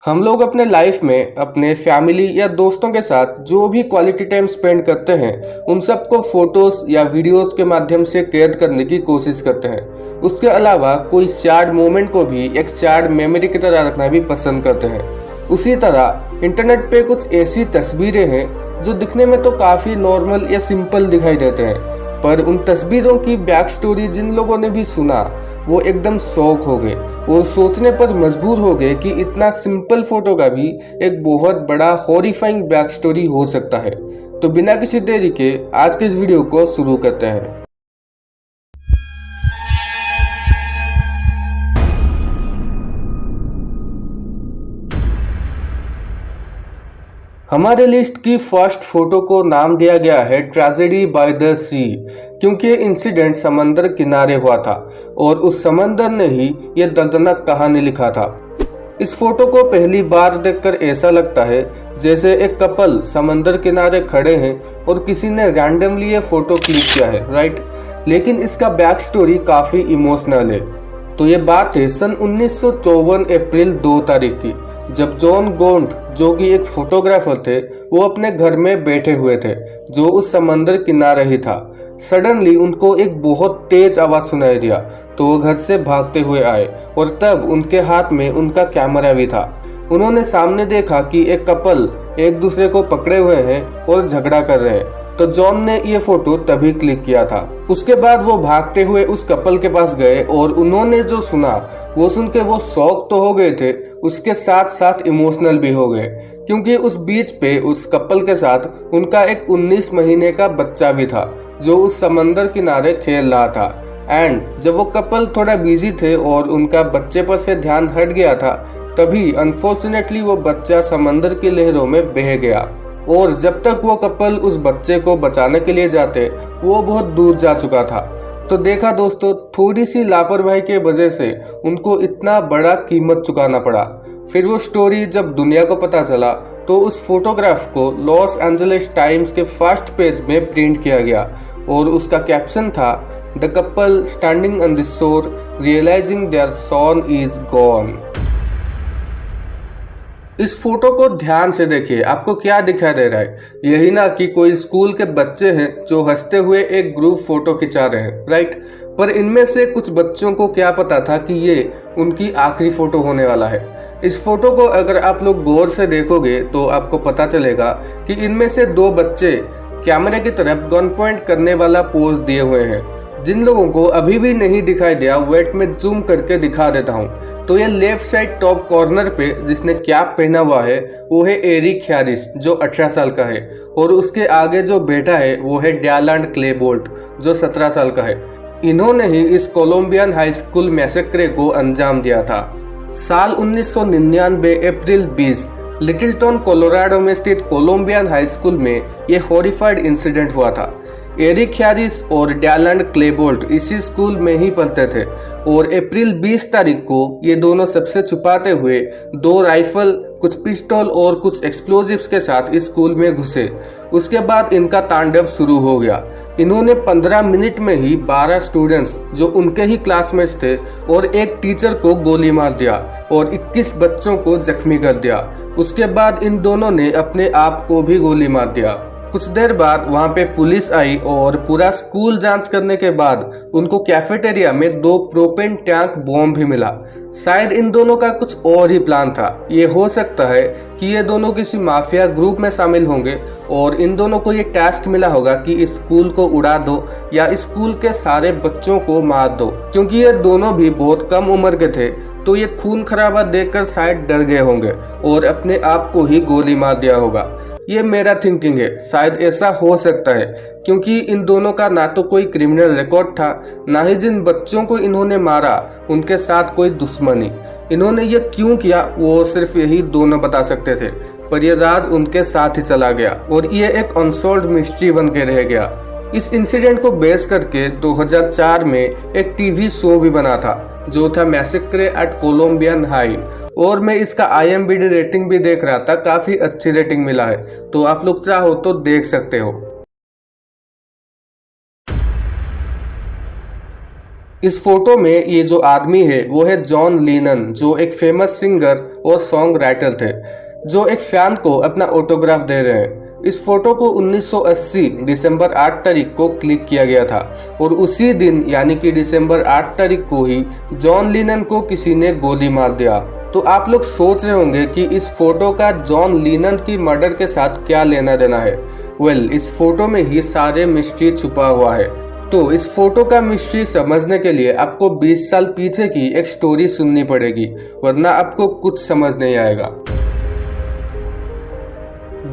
हम लोग अपने लाइफ में अपने फैमिली या दोस्तों के साथ जो भी क्वालिटी टाइम स्पेंड करते हैं उन सबको फोटोज या वीडियोस के माध्यम से कैद करने की कोशिश करते हैं। उसके अलावा कोई सैड मोमेंट को भी एक सैड मेमोरी की तरह रखना भी पसंद करते हैं। उसी तरह इंटरनेट पे कुछ ऐसी तस्वीरें हैं जो दिखने में तो काफ़ी नॉर्मल या सिंपल दिखाई देते हैं, पर उन तस्वीरों की बैक स्टोरी जिन लोगों ने भी सुना वो एकदम शौक हो गए और सोचने पर मजबूर हो गए कि इतना सिंपल फोटो का भी एक बहुत बड़ा हॉरिफाइंग बैक स्टोरी हो सकता है। तो बिना किसी देरी के आज के इस वीडियो को शुरू करते हैं। हमारे लिस्ट की फर्स्ट फोटो को नाम दिया गया है ट्रेजेडी बाय द सी, क्योंकि ये इंसिडेंट समंदर किनारे हुआ था और उस समंदर ने ही ये दर्दनाक कहानी लिखा था। इस फोटो को पहली बार देखकर ऐसा लगता है जैसे एक कपल समंदर किनारे खड़े हैं और किसी ने रैंडमली ये फोटो क्लिक किया है, राइट। लेकिन इसका बैक स्टोरी काफी इमोशनल है। तो ये बात है सन 1954 अप्रैल 2 तारीख की, जब जॉन गोंट जो कि एक फोटोग्राफर थे वो अपने घर में बैठे हुए थे जो उस समंदर किनारे ही था। सडनली उनको एक बहुत तेज आवाज सुनाई दिया तो वो घर से भागते हुए आए और तब उनके हाथ में उनका कैमरा भी था। उन्होंने सामने देखा कि एक कपल एक दूसरे को पकड़े हुए हैं और झगड़ा कर रहे हैं। तो जॉन ने ये फोटो तभी क्लिक किया था। उसके बाद वो भागते हुए उस कपल के पास गए और उन्होंने जो सुना वो सुन के वो शॉक तो हो गए थे, उसके साथ साथ इमोशनल भी हो गए, क्योंकि उस बीच पे उस कपल के साथ उनका एक 19 महीने का बच्चा भी था जो उस समंदर किनारे खेल रहा था। एंड जब वो कपल थोड़ा बिजी थे और उनका बच्चे पर से ध्यान हट गया था, तभी अनफॉर्चुनेटली वो बच्चा समंदर की लहरों में बह गया और जब तक वो कपल उस बच्चे को बचाने के लिए जाते वो बहुत दूर जा चुका था। तो देखा दोस्तों, थोड़ी सी लापरवाही के वजह से उनको इतना बड़ा कीमत चुकाना पड़ा। फिर वो स्टोरी जब दुनिया को पता चला तो उस फोटोग्राफ को लॉस एंजलिस टाइम्स के फर्स्ट पेज में प्रिंट किया गया और उसका कैप्शन था, the couple standing on the shore realising their son is gone. इस फोटो को ध्यान से देखिए, आपको क्या दिखाई दे रहा है? यही ना कि कोई स्कूल के बच्चे हैं जो हंसते हुए एक ग्रुप फोटो खिंचा रहे हैं, राइट। पर इनमें से कुछ बच्चों को क्या पता था कि ये उनकी आखिरी फोटो होने वाला है। इस फोटो को अगर आप लोग गौर से देखोगे तो आपको पता चलेगा कि इनमें से 2 बच्चे कैमरे की तरफ गन पॉइंट करने वाला पोज दिए हुए हैं। जिन लोगों को अभी भी नहीं दिखाई दिया वेट में जूम करके दिखा देता हूँ। तो ये लेफ्ट साइड टॉप कॉर्नर पे जिसने कैप पहना हुआ है वो है एरिक हैरिस जो 18 साल का है, और उसके आगे जो बैठा है वो है डैलांड क्लेबोल्ट जो 17 साल का है। इन्होंने ही इस कोलंबियन हाई स्कूल मैसेक्रे को अंजाम दिया था। साल 1999 अप्रैल 20 लिटिलटन कोलोराडो में स्थित कोलंबियन हाई स्कूल में ये हॉरिफाइड इंसिडेंट हुआ था। एरिक हैरिस और डैलांड क्लेबोल्ट इसी स्कूल में ही पढ़ते थे और अप्रैल 20 तारीख को ये दोनों सबसे छुपाते हुए 2 राइफल, कुछ पिस्टल और कुछ एक्सप्लोजिव्स के साथ इस स्कूल में घुसे। उसके बाद इनका तांडव शुरू हो गया। इन्होंने 15 मिनट में ही 12 स्टूडेंट्स जो उनके ही क्लासमेट्स थे और एक टीचर को गोली मार दिया और 21 बच्चों को जख्मी कर दिया। उसके बाद इन दोनों ने अपने आप को भी गोली मार दिया। कुछ देर बाद वहां पे पुलिस आई और पूरा स्कूल जांच करने के बाद उनको कैफेटेरिया में 2 प्रोपेन टैंक बॉम्ब भी मिला। शायद इन दोनों का कुछ और ही प्लान था। ये हो सकता है कि ये दोनों किसी माफिया ग्रुप में शामिल होंगे और इन दोनों को ये टास्क मिला होगा कि इस स्कूल को उड़ा दो या इस स्कूल के सारे बच्चों को मार दो। क्योंकि ये दोनों भी बहुत कम उम्र के थे तो ये खून खराबा देखकर शायद डर गए होंगे और अपने आप को ही गोली मार दिया होगा। ये मेरा थिंकिंग है, शायद ऐसा हो सकता है, क्योंकि इन दोनों का ना तो कोई क्रिमिनल रिकॉर्ड था, ना ही जिन बच्चों को इन्होंने मारा उनके साथ कोई दुश्मनी। इन्होंने ये क्यों किया वो सिर्फ यही दोनों बता सकते थे, पर यह राज उनके साथ ही चला गया और ये एक अनसॉल्व्ड मिस्ट्री बन के रह गया। इस इंसिडेंट को बेस करके 2004 में एक टीवी शो भी बना था जो था मैसेक्रे एट कोलंबियन हाई, और मैं इसका IMDb रेटिंग भी देख रहा था, काफी अच्छी रेटिंग मिला है, तो आप लोग चाहो तो देख सकते हो। इस फोटो में ये जो आदमी है वो है जॉन लीनन, जो एक फेमस सिंगर और सॉन्ग राइटर थे, जो एक फैन को अपना ऑटोग्राफ दे रहे हैं। इस फोटो को 1980 दिसंबर 8 तारीख को क्लिक किया गया था और उसी दिन यानी कि दिसंबर 8 तारीख को ही जॉन लीनन को किसी ने गोली मार दिया। तो आप लोग सोच रहे होंगे कि इस फोटो का जॉन लीनन की मर्डर के साथ क्या लेना देना है। वेल, इस फोटो में ही सारे मिस्ट्री छुपा हुआ है। तो इस फोटो का मिस्ट्री समझने के लिए आपको 20 साल पीछे की एक स्टोरी सुननी पड़ेगी, वरना आपको कुछ समझ नहीं आएगा।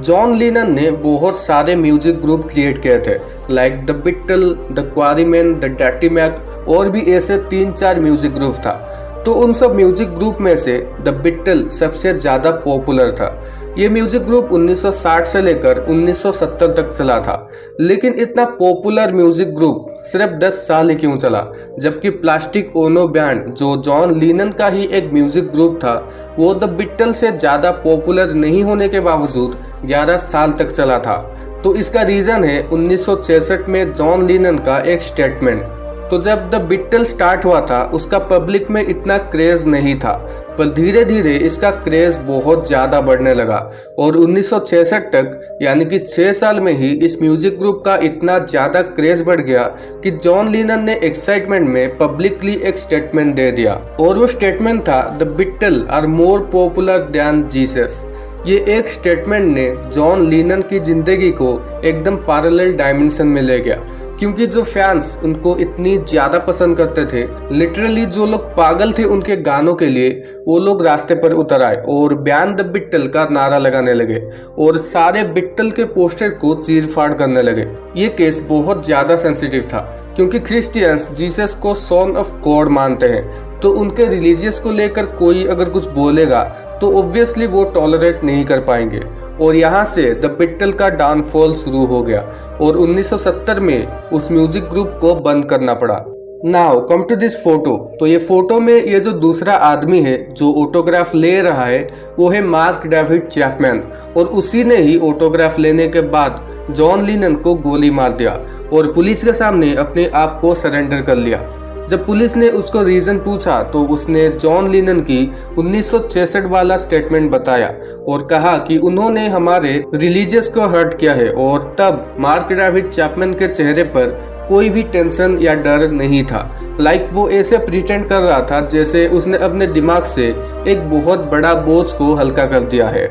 जॉन लीनन ने बहुत सारे म्यूजिक ग्रुप क्रिएट किए थे, like the Beatle, the Quarrymen, the Dirty Mac और भी ऐसे 3-4 म्यूजिक ग्रुप था। तो उन सब म्यूजिक ग्रुप में से द बिटल सबसे ज़्यादा पॉपुलर था। ये म्यूजिक ग्रुप 1960 से लेकर 1970 तक चला था, लेकिन इतना पॉपुलर म्यूजिक ग्रुप सिर्फ 10 साल ही क्यों चला, जबकि प्लास्टिक ओनो बैंड जो जॉन लीनन का ही एक म्यूजिक ग्रुप था, वो द बिटल से ज़्यादा पॉपुलर नहीं होने के बावजूद 11 साल तक चला था। तो इसका रीज़न है 1966 में जॉन लीनन का एक स्टेटमेंट। तो जब द बिटल स्टार्ट हुआ था उसका पब्लिक में इतना क्रेज नहीं था, पर धीरे धीरे इसका क्रेज बहुत ज़्यादा बढ़ने लगा और 1966 तक यानी कि 6 साल में ही इस म्यूजिक ग्रुप का इतना ज़्यादा क्रेज बढ़ गया कि जॉन लीनन ने एक्साइटमेंट में पब्लिकली एक स्टेटमेंट दे दिया और वो स्टेटमेंट था the Beatle are more popular than Jesus. ये एक स्टेटमेंट ने जॉन लीनन की जिंदगी को एकदम पैरेलल डायमेंशन में ले गया, क्योंकि जो फैंस उनको इतनी ज़्यादा पसंद करते थे, लिटरली जो लोग पागल थे उनके गानों के लिए, वो लोग रास्ते पर उतर आए और बैन द बिटल का नारा लगाने लगे और सारे बिटल के पोस्टर को चीर फाड़ करने लगे। ये केस बहुत ज़्यादा सेंसिटिव था, क्योंकि क्रिश्चियंस जीसस को सन ऑफ गॉड मानते हैं, तो उनके रिलीजियस को लेकर कोई अगर कुछ बोलेगा तो ऑब्वियसली वो टॉलरेट नहीं कर पाएंगे और यहाँ से द बिटल का डाउनफॉल शुरू हो गया और 1970 में उस म्यूजिक ग्रुप को बंद करना पड़ा। Now come to this photo. तो ये फोटो में ये जो दूसरा आदमी है जो ऑटोग्राफ ले रहा है वो है मार्क डेविड चैपमैन, और उसी ने ही ऑटोग्राफ लेने के बाद जॉन लीनन को गोली मार दिया और पुलिस के सामने अपने आप को सरेंडर कर लिया। जब पुलिस ने उसको रीजन पूछा तो उसने जॉन लीनन की 1966 वाला स्टेटमेंट बताया और कहा कि उन्होंने हमारे रिलीजियस को हर्ट किया है, और तब मार्क डेविड चैपमैन के चेहरे पर कोई भी टेंशन या डर नहीं था। लाइक वो ऐसे प्रिटेंड कर रहा था जैसे उसने अपने दिमाग से एक बहुत बड़ा बोझ को हल्का कर दिया है।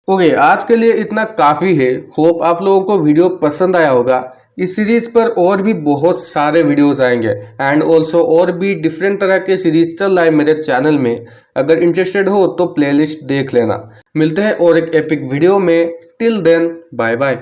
ओके, आज के लिए इतना काफ़ी है। होप आप लोगों को वीडियो पसंद आया होगा। इस सीरीज पर और भी बहुत सारे वीडियोस आएंगे एंड ऑल्सो और भी डिफरेंट तरह के सीरीज चल रहा है मेरे चैनल में। अगर इंटरेस्टेड हो तो प्लेलिस्ट देख लेना। मिलते हैं और एक एपिक वीडियो में। Till then, bye bye.